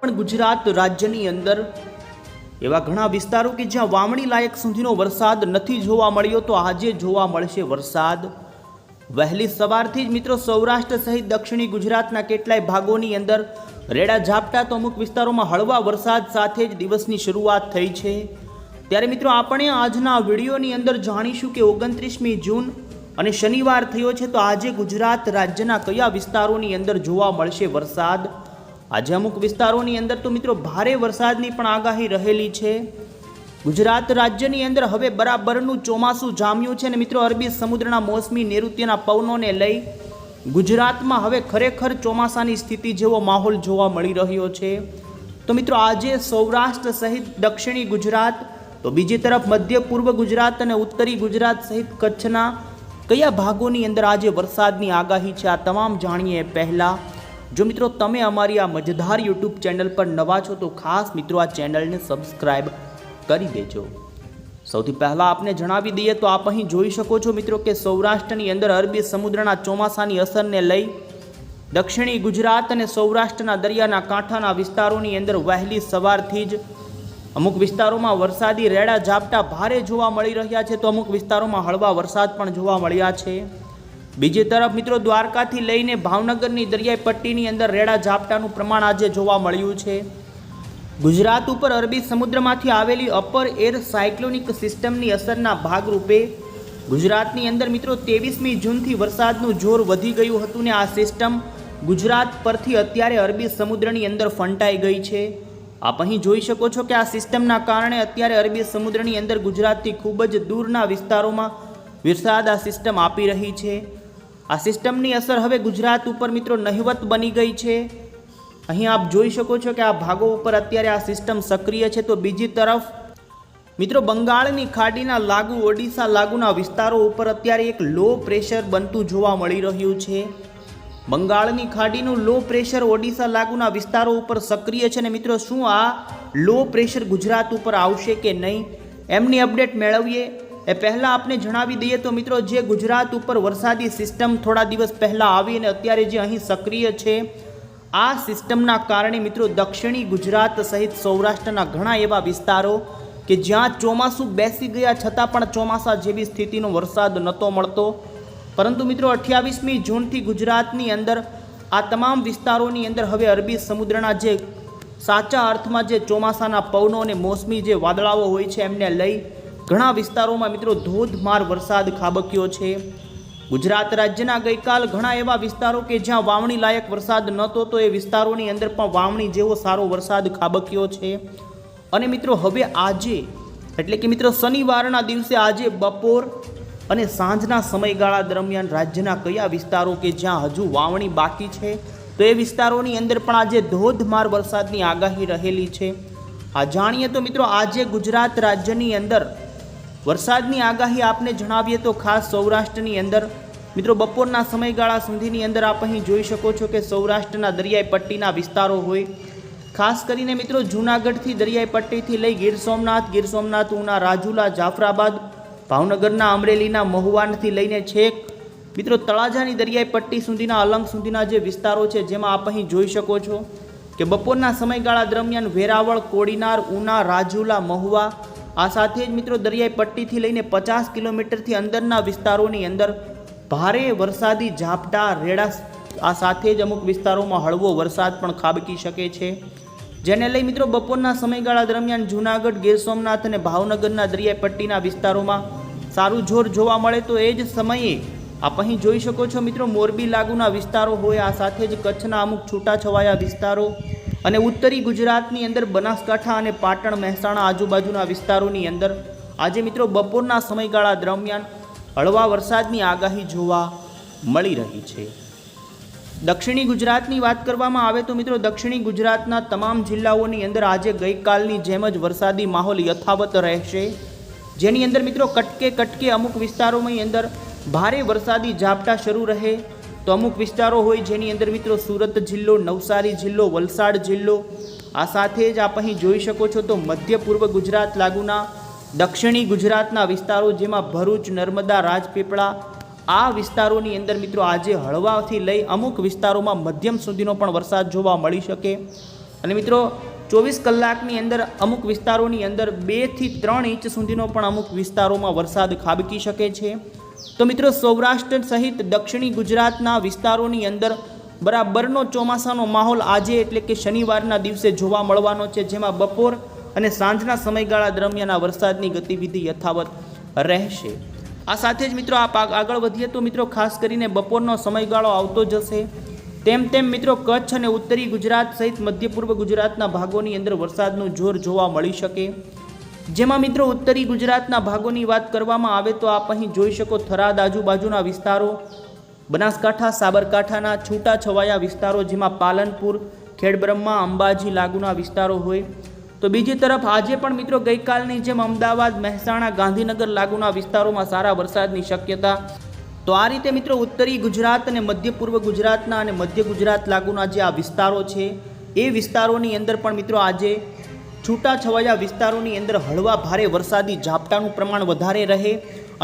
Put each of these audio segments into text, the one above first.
પણ ગુજરાત રાજ્યની અંદર એવા ઘણા વિસ્તારો કે જ્યાં વાવણી લાયક સુધીનો વરસાદ નથી જોવા મળ્યો, તો આજે જોવા મળશે વરસાદ। વહેલી સવારથી જ મિત્રો સૌરાષ્ટ્ર સહિત દક્ષિણી ગુજરાતના કેટલાય ભાગોની અંદર રેડા ઝાપટા તો અમુક વિસ્તારોમાં હળવા વરસાદ સાથે જ દિવસની શરૂઆત થઈ છે। ત્યારે મિત્રો આપણે આજના વિડીયોની અંદર જાણીશું કે 29મી જૂન અને શનિવાર થયો છે, તો આજે ગુજરાત રાજ્યના કયા વિસ્તારોની અંદર જોવા મળશે વરસાદ। આજે અમુક વિસ્તારોની અંદર તો મિત્રો ભારે વરસાદની પણ આગાહી રહેલી છે। ગુજરાત રાજ્યની અંદર હવે બરાબરનું ચોમાસું જામ્યું છે અને મિત્રો અરબી સમુદ્રના મોસમી નૈઋત્યના પવનોને લઈ ગુજરાતમાં હવે ખરેખર ચોમાસાની સ્થિતિ જેવો માહોલ જોવા મળી રહ્યો છે। તો મિત્રો આજે સૌરાષ્ટ્ર સહિત દક્ષિણી ગુજરાત, તો બીજી તરફ મધ્ય પૂર્વ ગુજરાત અને ઉત્તરી ગુજરાત સહિત કચ્છના કયા ભાગોની અંદર આજે વરસાદની આગાહી છે, આ તમામ જાણીએ પહેલાં જો મિત્રો તમે અમારી આ મજેદાર યુટ્યુબ ચેનલ પર નવા છો તો ખાસ મિત્રો આ ચેનલને સબસ્ક્રાઈબ કરી દેજો। સૌથી પહેલાં આપને જણાવી દઈએ તો આપ અહીં જોઈ શકો છો મિત્રો કે સૌરાષ્ટ્રની અંદર અરબી સમુદ્રના ચોમાસાની અસરને લઈ દક્ષિણી ગુજરાત અને સૌરાષ્ટ્રના દરિયાના કાંઠાના વિસ્તારોની અંદર વહેલી સવારથી જ અમુક વિસ્તારોમાં વરસાદી રેડા ઝાપટા ભારે જોવા મળી રહ્યા છે, તો અમુક વિસ્તારોમાં હળવા વરસાદ પણ જોવા મળ્યા છે। બીજી તરફ મિત્રો દ્વારકાથી લઈને ભાવનગરની દરિયાઈ પટ્ટીની અંદર રેડા ઝાપટાનું પ્રમાણ આજે જોવા મળ્યું છે। ગુજરાત ઉપર અરબી સમુદ્રમાંથી આવેલી અપર એર સાયક્લોનિક સિસ્ટમની અસરના ભાગરૂપે ગુજરાતની અંદર મિત્રો 23મી જૂનથી વરસાદનું જોર વધી ગયું હતું ને આ સિસ્ટમ ગુજરાત પરથી અત્યારે અરબી સમુદ્રની અંદર ફંટાઈ ગઈ છે। આપ અહીં જોઈ શકો છો કે આ સિસ્ટમના કારણે અત્યારે અરબી સમુદ્રની અંદર ગુજરાતથી ખૂબ જ દૂરના વિસ્તારોમાં વરસાદ આ સિસ્ટમ આપી રહી છે। આ સિસ્ટમની અસર હવે ગુજરાત ઉપર મિત્રો નહિવત બની ગઈ છે। અહીં આપ જોઈ શકો છો કે આ ભાગો ઉપર અત્યારે આ સિસ્ટમ સક્રિય છે। તો બીજી તરફ મિત્રો બંગાળની ખાડીના લાગુ ઓડિશા લાગુના વિસ્તારો ઉપર અત્યારે એક લો પ્રેશર બનતું જોવા મળી રહ્યું છે। બંગાળની ખાડીનું લો પ્રેશર ઓડિશા લાગુના વિસ્તારો ઉપર સક્રિય છે ને મિત્રો શું આ લો પ્રેશર ગુજરાત ઉપર આવશે કે નહીં એમની અપડેટ મેળવીએ એ પહેલાં આપને જણાવી દઈએ તો મિત્રો જે ગુજરાત ઉપર વરસાદી સિસ્ટમ થોડા દિવસ પહેલાં આવી અને અત્યારે જે અહીં સક્રિય છે, આ સિસ્ટમના કારણે મિત્રો દક્ષિણી ગુજરાત સહિત સૌરાષ્ટ્રના ઘણા એવા વિસ્તારો કે જ્યાં ચોમાસું બેસી ગયા છતાં પણ ચોમાસા જેવી સ્થિતિનો વરસાદ નહોતો મળતો, પરંતુ મિત્રો 28મી જૂનથી ગુજરાતની અંદર આ તમામ વિસ્તારોની અંદર હવે અરબી સમુદ્રના જે સાચા અર્થમાં જે ચોમાસાના પવનો અને મોસમી જે વાદળાઓ હોય છે એમને લઈ ઘણા વિસ્તારોમાં મિત્રો ધોધમાર વરસાદ ખાબક્યો છે। ગુજરાત રાજ્યના ગઈકાલ ઘણા એવા વિસ્તારો કે જ્યાં વાવણી લાયક વરસાદ નહોતો, તો એ વિસ્તારોની અંદર પણ વાવણી જેવો સારો વરસાદ ખાબક્યો છે। અને મિત્રો હવે આજે એટલે કે મિત્રો શનિવારના દિવસે આજે બપોર અને સાંજના સમયગાળા દરમિયાન રાજ્યના કયા વિસ્તારો કે જ્યાં હજુ વાવણી બાકી છે, તો એ વિસ્તારોની અંદર પણ આજે ધોધમાર વરસાદની આગાહી રહેલી છે। આ જાણીએ તો મિત્રો આજે ગુજરાત રાજ્યની અંદર વરસાદની આગાહી આપને જણાવીએ તો ખાસ સૌરાષ્ટ્રની અંદર મિત્રો બપોરના સમયગાળા સુધીની અંદર આપ અહીં જોઈ શકો છો કે સૌરાષ્ટ્રના દરિયાઈ પટ્ટીના વિસ્તારો હોય, ખાસ કરીને મિત્રો જૂનાગઢથી દરિયાઈ પટ્ટીથી લઈ ગીર સોમનાથ, ઉના, રાજુલા, જાફરાબાદ, ભાવનગરના અમરેલીના મહુવાથી લઈને છેક મિત્રો તળાજાની દરિયાઈ પટ્ટી સુધીના અલંગ સુધીના જે વિસ્તારો છે, જેમાં આપ અહીં જોઈ શકો છો કે બપોરના સમયગાળા દરમિયાન વેરાવળ, કોડીનાર, ઉના, રાજુલા, મહુવા આ સાથે જ મિત્રો દરિયાઈ પટ્ટીથી લઈને 50 કિલોમીટરથી અંદરના વિસ્તારોની અંદર ભારે વરસાદી ઝાપટા રેડા આ સાથે જ અમુક વિસ્તારોમાં હળવો વરસાદ પણ ખાબકી શકે છે, જેને લઈ મિત્રો બપોરના સમયગાળા દરમિયાન જૂનાગઢ, ગીર સોમનાથ અને ભાવનગરના દરિયાઈ પટ્ટીના વિસ્તારોમાં સારું જોર જોવા મળે, તો એ જ સમયે આપ અહીં જોઈ શકો છો મિત્રો મોરબી લાગુના વિસ્તારો હોય, આ સાથે જ કચ્છના અમુક છૂટાછવાયા વિસ્તારો અને ઉત્તરી ગુજરાતની અંદર બનાસકાંઠા અને પાટણ, મહેસાણા આજુબાજુના વિસ્તારોની અંદર આજે મિત્રો બપોરના સમયગાળા દરમિયાન હળવા વરસાદની આગાહી જોવા મળી રહી છે। દક્ષિણી ગુજરાતની વાત કરવામાં આવે તો મિત્રો દક્ષિણી ગુજરાતના તમામ જિલ્લાઓની અંદર આજે ગઈકાલની જેમ જ વરસાદી માહોલ યથાવત રહેશે, જેની અંદર મિત્રો કટકે અમુક વિસ્તારોની અંદર ભારે વરસાદી ઝાપટા શરૂ રહે, તો અમુક વિસ્તારો હોય જેની અંદર મિત્રો સુરત જિલ્લો, નવસારી જિલ્લો, વલસાડ જિલ્લો આ સાથે જ આપ અહીં જોઈ શકો છો તો મધ્ય પૂર્વ ગુજરાત લાગુના દક્ષિણી ગુજરાતના વિસ્તારો જેમાં ભરૂચ, નર્મદા, રાજપીપળા આ વિસ્તારોની અંદર મિત્રો આજે હળવાથી લઈ અમુક વિસ્તારોમાં મધ્યમ સુધીનો પણ વરસાદ જોવા મળી શકે। અને મિત્રો 24 કલાકની અંદર અમુક વિસ્તારોની અંદર 2 થી 3 ઇંચ સુધીનો પણ અમુક વિસ્તારોમાં વરસાદ ખાબકી શકે છે। તો મિત્રો સૌરાષ્ટ્ર સહિત દક્ષિણી ગુજરાતના વિસ્તારોની અંદર બરાબરનો ચોમાસાનો માહોલ આજે એટલે કે શનિવારના દિવસે જોવા મળવાનો છે, જેમાં બપોર અને સાંજના સમયગાળા દરમિયાન આ વરસાદની ગતિવિધિ યથાવત રહેશે। આ સાથે જ મિત્રો આગળ વધીએ તો મિત્રો ખાસ કરીને બપોરનો સમયગાળો આવતો જશે તેમ મિત્રો કચ્છ અને ઉત્તરી ગુજરાત સહિત મધ્ય પૂર્વ ગુજરાતના ભાગોની અંદર વરસાદનું જોર જોવા મળી શકે, જેમાં મિત્રો ઉત્તરી ગુજરાતના ભાગોની વાત કરવામાં આવે તો આપ અહીં જોઈ શકો થરાદ આજુબાજુના વિસ્તારો, બનાસકાંઠા સાબરકાંઠાના છૂટાછવાયા વિસ્તારો જેમાં પાલનપુર, ખેડબ્રહ્મા, અંબાજી લાગુના વિસ્તારો હોય, તો બીજી તરફ આજે પણ મિત્રો ગઈકાલની જેમ અમદાવાદ, મહેસાણા, ગાંધીનગર લાગુના વિસ્તારોમાં સારા વરસાદની શક્યતા। તો આ રીતે મિત્રો ઉત્તરી ગુજરાત અને મધ્ય પૂર્વ ગુજરાતના અને મધ્ય ગુજરાત લાગુના જે આ વિસ્તારો છે એ વિસ્તારોની અંદર પણ મિત્રો આજે છૂટાછવાયા વિસ્તારોની અંદર હળવા ભારે વરસાદી ઝાપટાનું પ્રમાણ વધારે રહે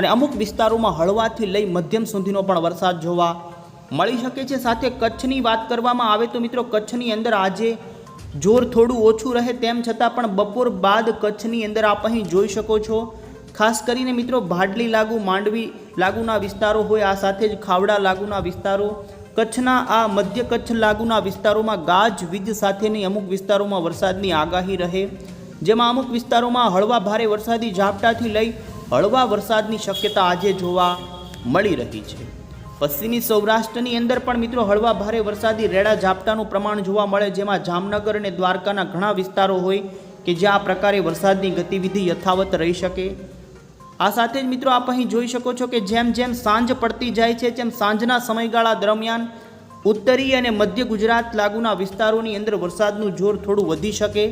અને અમુક વિસ્તારોમાં હળવાથી લઈ મધ્યમ સુધીનો પણ વરસાદ જોવા મળી શકે છે। સાથે કચ્છની વાત કરવામાં આવે તો મિત્રો કચ્છની અંદર આજે જોર થોડું ઓછું રહે તેમ છતાં પણ બપોર બાદ કચ્છની અંદર આપ અહીં જોઈ શકો છો ખાસ કરીને મિત્રો ભાડલી લાગુ, માંડવી લાગુના વિસ્તારો હોય, આ સાથે જ ખાવડા લાગુના વિસ્તારો, કચ્છના આ મધ્ય કચ્છ લાગુના વિસ્તારોમાં ગાજ વીજ સાથેની અમુક વિસ્તારોમાં વરસાદની આગાહી રહે, જેમાં અમુક વિસ્તારોમાં હળવા ભારે વરસાદી ઝાપટાથી લઈ હળવા વરસાદની શક્યતા આજે જોવા મળી રહી છે। પશ્ચિમી સૌરાષ્ટ્રની અંદર પણ મિત્રો હળવા ભારે વરસાદી રેડા ઝાપટાનું પ્રમાણ જોવા મળે, જેમાં જામનગર અને દ્વારકાના ઘણા વિસ્તારો હોય કે જ્યાં આ પ્રકારે વરસાદની ગતિવિધિ યથાવત રહી શકે। આ સાથે જ મિત્રો આપ અહીં જોઈ શકો છો કે જેમ જેમ સાંજ પડતી જાય છે તેમ સાંજના સમયગાળા દરમિયાન ઉત્તરી અને મધ્ય ગુજરાત લાગુના વિસ્તારોની અંદર વરસાદનું જોર થોડું વધી શકે,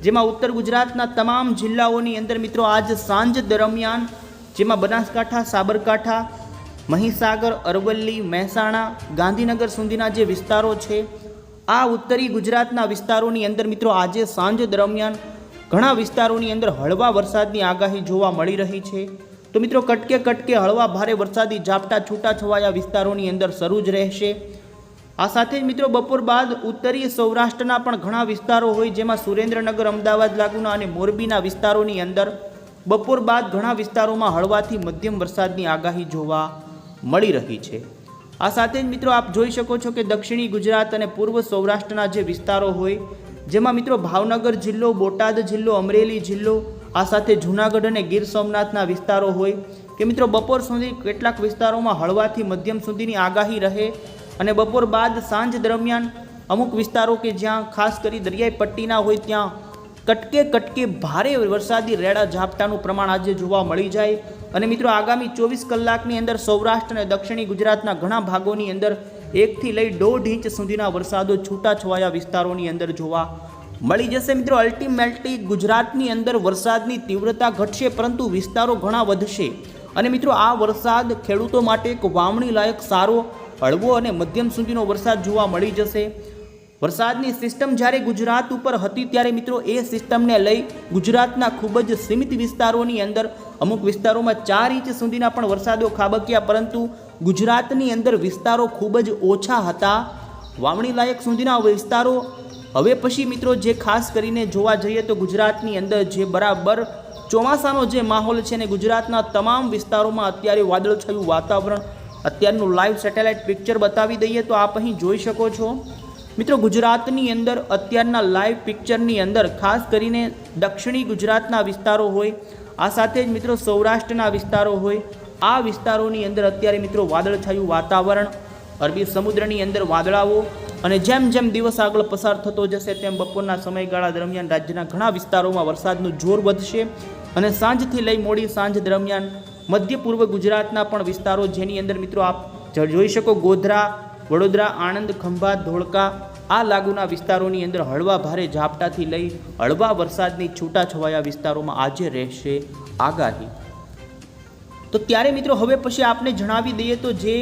જેમાં ઉત્તર ગુજરાતના તમામ જિલ્લાઓની અંદર મિત્રો આજ સાંજ દરમિયાન જેમાં બનાસકાંઠા, સાબરકાંઠા, મહીસાગર, અરવલ્લી, મહેસાણા, ગાંધીનગર સુધીના જે વિસ્તારો છે આ ઉત્તરી ગુજરાતના વિસ્તારોની અંદર મિત્રો આજે સાંજ દરમિયાન ઘણા વિસ્તારોની અંદર હળવા વરસાદની આગાહી જોવા મળી રહી છે। તો મિત્રો કટકે કટકે હળવા ભારે વરસાદી ઝાપટા છૂટાછવાયા વિસ્તારોની અંદર શરૂ જ રહેશે। આ સાથે જ મિત્રો બપોર બાદ ઉત્તરીય સૌરાષ્ટ્રના પણ ઘણા વિસ્તારો હોય, જેમાં સુરેન્દ્રનગર, અમદાવાદ લાગુના અને મોરબીના વિસ્તારોની અંદર બપોર બાદ ઘણા વિસ્તારોમાં હળવાથી મધ્યમ વરસાદની આગાહી જોવા મળી રહી છે। આ સાથે જ મિત્રો આપ જોઈ શકો છો કે દક્ષિણી ગુજરાત અને પૂર્વ સૌરાષ્ટ્રના જે વિસ્તારો હોય, જેમાં મિત્રો ભાવનગર જિલ્લો, બોટાદ જિલ્લો, અમરેલી જિલ્લો, આ સાથે જૂનાગઢ અને ગીર સોમનાથના વિસ્તારો હોય કે મિત્રો બપોર સુધી કેટલાક વિસ્તારોમાં હળવાથી મધ્યમ સુધીની આગાહી રહે અને બપોર બાદ સાંજ દરમિયાન અમુક વિસ્તારો કે જ્યાં ખાસ કરી દરિયાઈ પટ્ટીના હોય ત્યાં કટકે કટકે ભારે વરસાદી રેડા ઝાપટાનું પ્રમાણ આજે જોવા મળી જાય અને મિત્રો આગામી 24 કલાકની અંદર સૌરાષ્ટ્ર અને દક્ષિણી ગુજરાતના ઘણા ભાગોની અંદર 1 થી લઈ 1.5 ઇંચ સુધીના વરસાદો છૂટાછવાયા વિસ્તારોની અંદર જોવા મળી જશે। મિત્રો અલ્ટિમેટલી ગુજરાતની અંદર વરસાદની તીવ્રતા ઘટશે પરંતુ વિસ્તારો ઘણા વધશે અને મિત્રો આ વરસાદ ખેડૂતો માટે એક વાવણી લાયક સારો હળવો અને મધ્યમ સુધીનો વરસાદ જોવા મળી જશે। વરસાદની સિસ્ટમ જ્યારે ગુજરાત ઉપર હતી ત્યારે મિત્રો એ સિસ્ટમને લઈ ગુજરાતના ખૂબ જ સીમિત વિસ્તારોની અંદર અમુક વિસ્તારોમાં 4 ઇંચ સુધીના પણ વરસાદો ખાબક્યા, પરંતુ ગુજરાતની અંદર વિસ્તારો ખૂબ જ ઓછા હતા વાવણી લાયક સુધીના વિસ્તારો। હવે પછી મિત્રો જે ખાસ કરીને જોવા જઈએ તો ગુજરાતની અંદર જે બરાબર ચોમાસાનો જે માહોલ છે ને ગુજરાતના તમામ વિસ્તારોમાં અત્યારે વાદળછાયું વાતાવરણ, અત્યારનું લાઈવ સેટેલાઇટ પિક્ચર બતાવી દઈએ તો આપ અહીં જોઈ શકો છો મિત્રો ગુજરાતની અંદર અત્યારના લાઈવ પિક્ચરની અંદર ખાસ કરીને દક્ષિણી ગુજરાતના વિસ્તારો હોય, આ સાથે જ મિત્રો સૌરાષ્ટ્રના વિસ્તારો હોય, આ વિસ્તારોની અંદર અત્યારે મિત્રો વાદળછાયું વાતાવરણ, અરબી સમુદ્રની અંદર વાદળાઓ અને જેમ જેમ દિવસ આગળ પસાર થતો જશે તેમ બપોરના સમયગાળા દરમિયાન રાજ્યના ઘણા વિસ્તારોમાં વરસાદનું જોર વધશે અને સાંજથી લઈ મોડી સાંજ દરમિયાન મધ્ય પૂર્વ ગુજરાતના પણ વિસ્તારો જેની અંદર મિત્રો આપ જોઈ શકો ગોધરા, વડોદરા, આણંદ, ખંભાત, ધોળકા આ લાગુના વિસ્તારોની અંદર હળવા ભારે ઝાપટાથી લઈ હળવા વરસાદની છૂટાછવાયા વિસ્તારોમાં આજે રહેશે આગાહી। તો ત્યારે મિત્રો હવે પછી આપને જણાવી દઈએ તો જે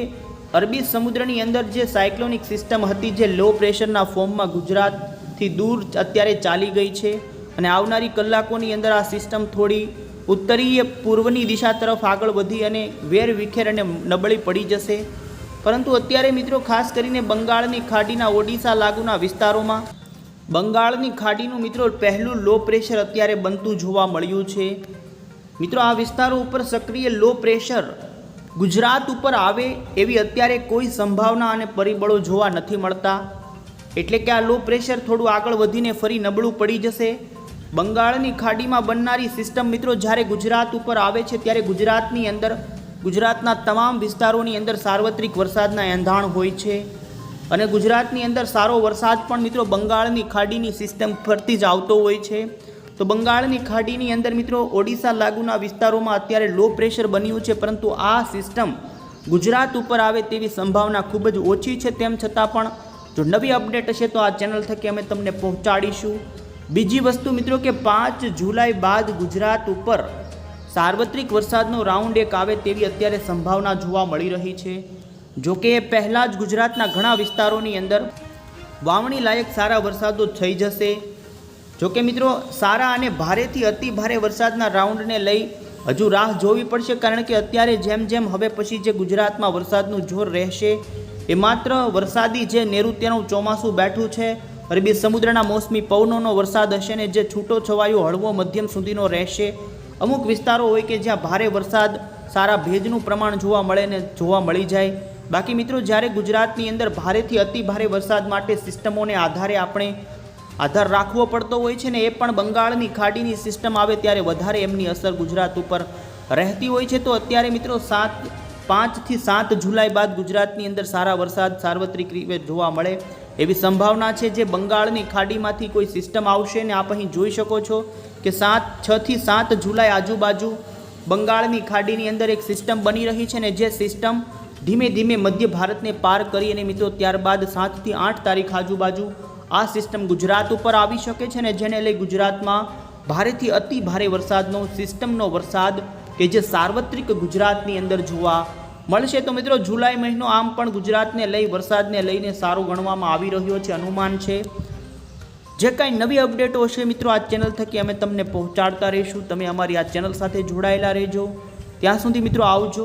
અરબી સમુદ્રની અંદર જે સાયક્લોનિક સિસ્ટમ હતી જે લો પ્રેશરના ફોર્મમાં ગુજરાતથી દૂર અત્યારે ચાલી ગઈ છે અને આવનારી કલાકોની અંદર આ સિસ્ટમ થોડી ઉત્તરીય પૂર્વની દિશા તરફ આગળ વધી અને વેર વિખેર અને નબળી પડી જશે, પરંતુ અત્યારે મિત્રો ખાસ કરીને બંગાળની ખાડીના ઓડિશા લાગુના વિસ્તારોમાં બંગાળની ખાડીનું મિત્રો પહેલું લો પ્રેશર અત્યારે બનતું જોવા મળ્યું છે। મિત્રો આ વિસ્તારો ઉપર સક્રિય લો પ્રેશર ગુજરાત ઉપર આવે એવી અત્યારે કોઈ સંભાવના અને પરિબળો જોવા નથી મળતા, એટલે કે આ લો પ્રેશર થોડું આગળ વધીને ફરી નબળું પડી જશે। બંગાળની ખાડીમાં બનનારી સિસ્ટમ મિત્રો જ્યારે ગુજરાત ઉપર આવે છે ત્યારે ગુજરાતની અંદર ગુજરાતના તમામ વિસ્તારોની અંદર સાર્વત્રિક વરસાદના એંધાણ હોય છે અને ગુજરાતની અંદર સારો વરસાદ પણ મિત્રો બંગાળની ખાડીની સિસ્ટમ પરથી જ આવતો હોય છે। તો બંગાળની ખાડીની અંદર મિત્રો ઓડિશા લાગુના વિસ્તારોમાં અત્યારે લો પ્રેશર બન્યું છે, પરંતુ આ સિસ્ટમ ગુજરાત ઉપર આવે તેવી સંભાવના ખૂબ જ ઓછી છે। તેમ છતાં પણ જો નવી અપડેટ હશે તો આ ચેનલ થકી અમે તમને પહોંચાડીશું। બીજી વસ્તુ મિત્રો કે 5 જુલાઈ બાદ ગુજરાત ઉપર સાર્વત્રિક વરસાદનો રાઉન્ડ એક આવે તેવી અત્યારે સંભાવના જોવા મળી રહી છે। જો કે પહેલાં જ ગુજરાતના ઘણા વિસ્તારોની અંદર વાવણી લાયક સારા વરસાદો થઈ જશે। જો કે મિત્રો સારા અને ભારેથી અતિ ભારે વરસાદના રાઉન્ડને લઈ હજુ રાહ જોવી પડશે, કારણ કે અત્યારે જેમ જેમ હવે પછી જે ગુજરાતમાં વરસાદનું જોર રહેશે એ માત્ર વરસાદી જે નૈઋત્યનું ચોમાસું બેઠું છે, અરબી સમુદ્રના મોસમી પવનોનો વરસાદ હશે ને જે છૂટો છવાયો હળવો મધ્યમ સુધીનો રહેશે। અમુક વિસ્તારો હોય કે જ્યાં ભારે વરસાદ સારા ભેજનું પ્રમાણ જોવા મળે ને જોવા મળી જાય। બાકી મિત્રો જ્યારે ગુજરાતની અંદર ભારેથી અતિ ભારે વરસાદ માટે સિસ્ટમોને આધારે આપણે આધાર રાખવો પડતો હોય છે ને એ પણ બંગાળની ખાડીની સિસ્ટમ આવે ત્યારે વધારે એમની અસર ગુજરાત ઉપર રહેતી હોય છે। તો અત્યારે મિત્રો 5 થી 7 જુલાઈ બાદ ગુજરાતની અંદર સારા વરસાદ સાર્વત્રિક રીતે જોવા મળે એવી સંભાવના છે। જે બંગાળની ખાડીમાંથી કોઈ સિસ્ટમ આવશે ને આપ અહીં જોઈ શકો છો કે 6 થી 7 જુલાઈ આજુબાજુ બંગાળની ખાડીની અંદર એક સિસ્ટમ બની રહી છે ને જે સિસ્ટમ ધીમે ધીમે મધ્ય ભારતને પાર કરી અને મિત્રો ત્યારબાદ 7 થી 8 તારીખ આજુબાજુ આ સિસ્ટમ ગુજરાત ઉપર આવી શકે છે ને જેને લઈ ગુજરાતમાં ભારેથી અતિ ભારે વરસાદનો સિસ્ટમનો વરસાદ કે જે સાર્વત્રિક ગુજરાતની અંદર જોવા મળશે। તો મિત્રો જુલાઈ મહિનો આમ પણ ગુજરાતને લઈ વરસાદને લઈને સારો ગણવામાં આવી રહ્યો છે, અનુમાન છે। જે કાંઈ નવી અપડેટો હશે મિત્રો આ ચેનલ થકી અમે તમને પહોંચાડતા રહીશું। તમે અમારી આ ચેનલ સાથે જોડાયેલા રહેજો। ત્યાં સુધી મિત્રો આવજો।